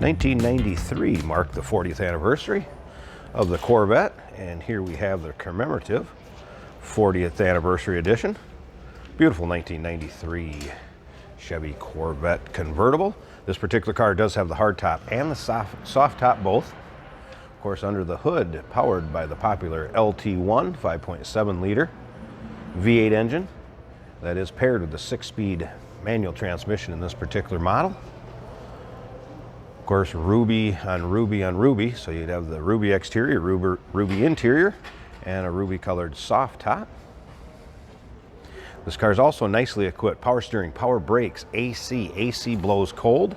1993 marked the 40th anniversary of the Corvette, and here we have the commemorative 40th anniversary edition. Beautiful 1993 Chevy Corvette convertible. This particular car does have the hard top and the soft top both. Of course, under the hood, powered by the popular LT1 5.7 liter V8 engine that is paired with the 6-speed manual transmission in this particular model. Of course, ruby on ruby on ruby, so you'd have the ruby exterior, ruby interior, and a ruby colored soft top. This car is also nicely equipped: power steering, power brakes, AC blows cold.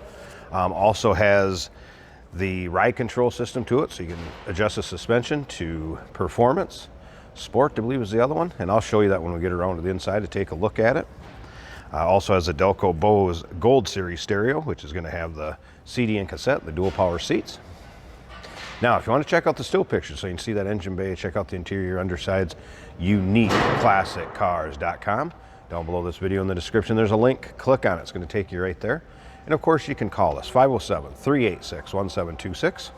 Also has the ride control system to it, so you can adjust the suspension to performance. Sport, I believe, is the other one, and I'll show you that when we get around to the inside to take a look at it. Also has a Delco Bose Gold Series stereo, which is going to have the CD and cassette, the dual power seats. Now, if you want to check out the still pictures so you can see that engine bay, check out the interior undersides, uniqueclassiccars.com. Down below this video in the description, there's a link. Click on it. It's going to take you right there. And of course, you can call us, 507-386-1726.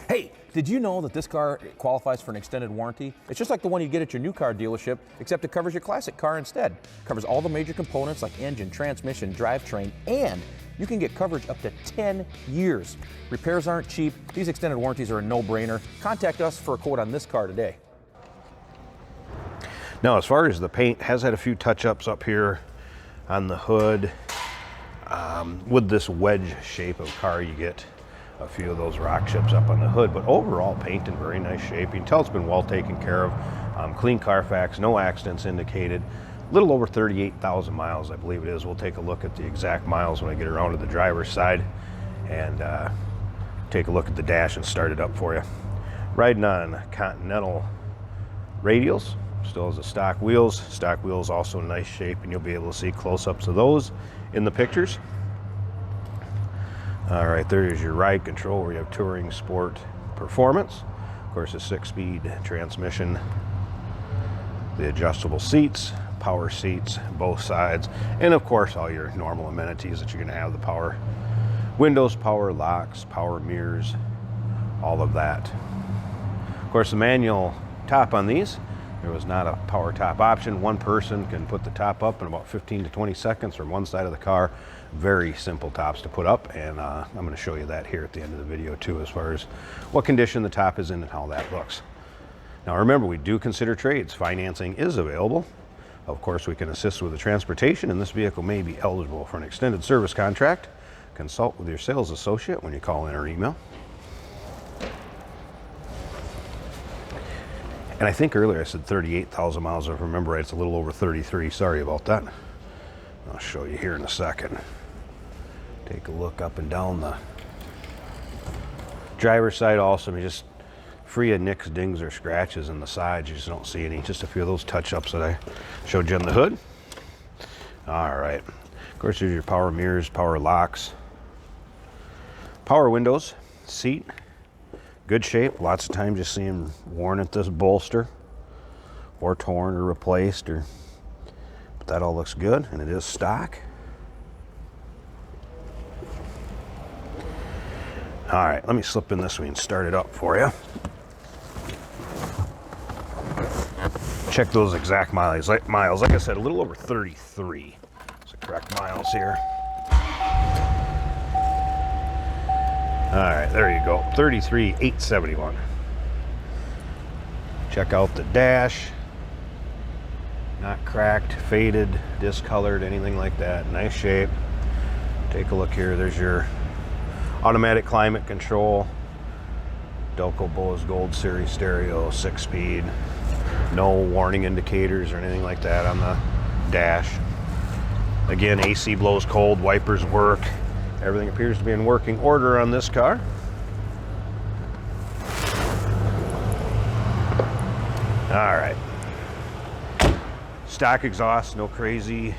Hey, did you know that this car qualifies for an extended warranty? It's just like the one you get at your new car dealership, except it covers your classic car instead. It covers all the major components like engine, transmission, drivetrain, and you can get coverage up to 10 years. Repairs aren't cheap. These extended warranties are a no-brainer. Contact us for a quote on this car today. Now, as far as the paint, has had a few touch-ups up here on the hood. With this wedge shape of car, you get a few of those rock chips up on the hood, but overall paint in very nice shape. You can tell it's been well taken care of. Clean Carfax, no accidents indicated. A little over 38,000 miles, I believe it is. We'll take a look at the exact miles when I get around to the driver's side and take a look at the dash and start it up for you. Riding on Continental radials, still has the stock wheels. Stock wheels also in nice shape, and you'll be able to see close-ups of those in the pictures. All right, there is your ride control where you have Touring, Sport, Performance. Of course, a 6-speed transmission, the adjustable seats, power seats, both sides, and of course, all your normal amenities that you're gonna have: the power windows, power locks, power mirrors, all of that. Of course, the manual top on these, there was not a power top option. One person can put the top up in about 15 to 20 seconds from one side of the car. Very simple tops to put up, and I'm going to show you that here at the end of the video too, as far as what condition the top is in and how that looks. Now remember, we do consider trades. Financing is available. Of course, we can assist with the transportation, and this vehicle may be eligible for an extended service contract. Consult with your sales associate when you call in or email. And I think earlier I said 38,000 miles. If I remember right, it's a little over 33. Sorry about that. I'll show you here in a second. Take a look up and down the driver's side also. I mean, just free of nicks, dings, or scratches in the sides. You just don't see any. Just a few of those touch-ups that I showed you on the hood. All right. Of course, there's your power mirrors, power locks, power windows, seat. Good shape. Lots of times you see them worn at this bolster, or torn or replaced, but that all looks good, and it is stock. All right, let me slip in this way and start it up for you. Check those exact miles. Like I said, a little over 33. That's the correct miles here. All right, there you go, 33,871. Check out the dash. Not cracked, faded, discolored, anything like that. Nice shape. Take a look here. There's your automatic climate control. Delco Bose Gold Series stereo, 6-speed. No warning indicators or anything like that on the dash. Again, AC blows cold, wipers work. Everything appears to be in working order on this car. All right. Stock exhaust, no crazy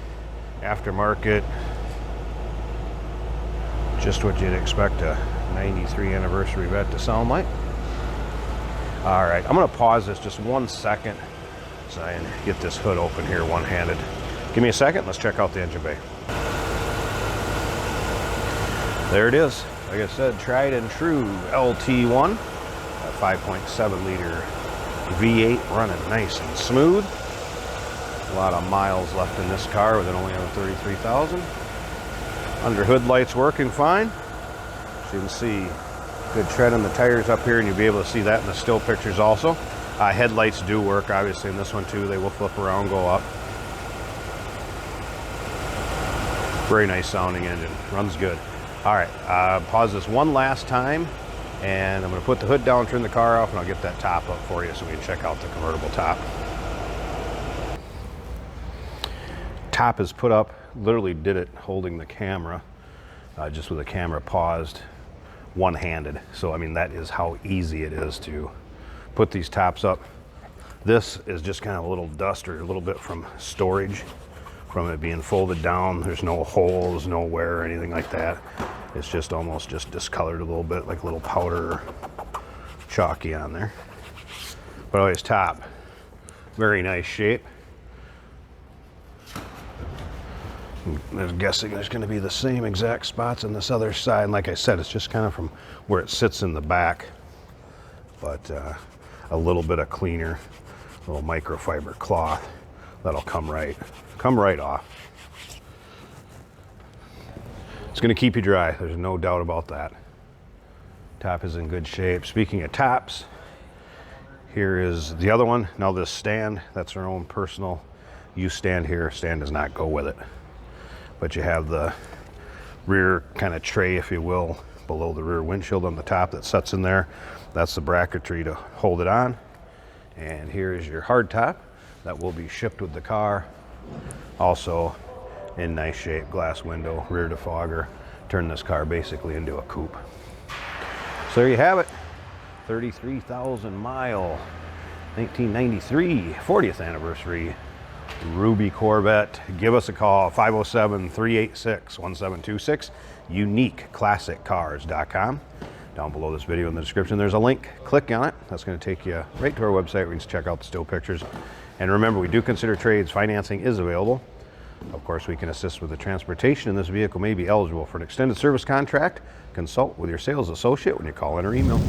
aftermarket. Just what you'd expect a 93 anniversary Vette to sound like. All right, I'm gonna pause this just 1 second so I can get this hood open here one-handed. Give me a second, let's check out the engine bay. There it is. Like I said, tried and true LT1, a 5.7 liter V8 running nice and smooth. A lot of miles left in this car with it only having 33,000. Under hood lights working fine. As you can see, good tread on the tires up here, and you'll be able to see that in the still pictures also. Headlights do work, obviously, in this one too. They will flip around, go up. Very nice sounding engine, runs good. All right, pause this one last time, and I'm gonna put the hood down, turn the car off, and I'll get that top up for you so we can check out the convertible top. Top is put up, literally did it holding the camera, just with the camera paused, one-handed. So I mean, that is how easy it is to put these tops up. This is just kind of a little dust or a little bit from storage, from it being folded down. There's no holes, no wear or anything like that. It's just almost just discolored a little bit, like a little powder or chalky on there. But always top, very nice shape. I'm guessing there's going to be the same exact spots on this other side. And like I said, it's just kind of from where it sits in the back, but a little bit of cleaner, little microfiber cloth that'll come right off. It's going to keep you dry. There's no doubt about that. Top is in good shape. Speaking of tops, here is the other one. Now this stand, that's our own personal use stand here. Stand does not go with it. But you have the rear kind of tray, if you will, below the rear windshield on the top that sets in there. That's the bracketry to hold it on. And here is your hard top that will be shipped with the car. Also in nice shape, glass window, rear defogger. Turn this car basically into a coupe. So there you have it. 33,000 mile, 1993, 40th anniversary Ruby Corvette. Give us a call, 507-386-1726, uniqueclassiccars.com. Down below this video in the description, there's a link. Click on it. That's going to take you right to our website where you can check out the still pictures. And remember, we do consider trades. Financing is available. Of course, we can assist with the transportation, and this vehicle may be eligible for an extended service contract. Consult with your sales associate when you call in or email.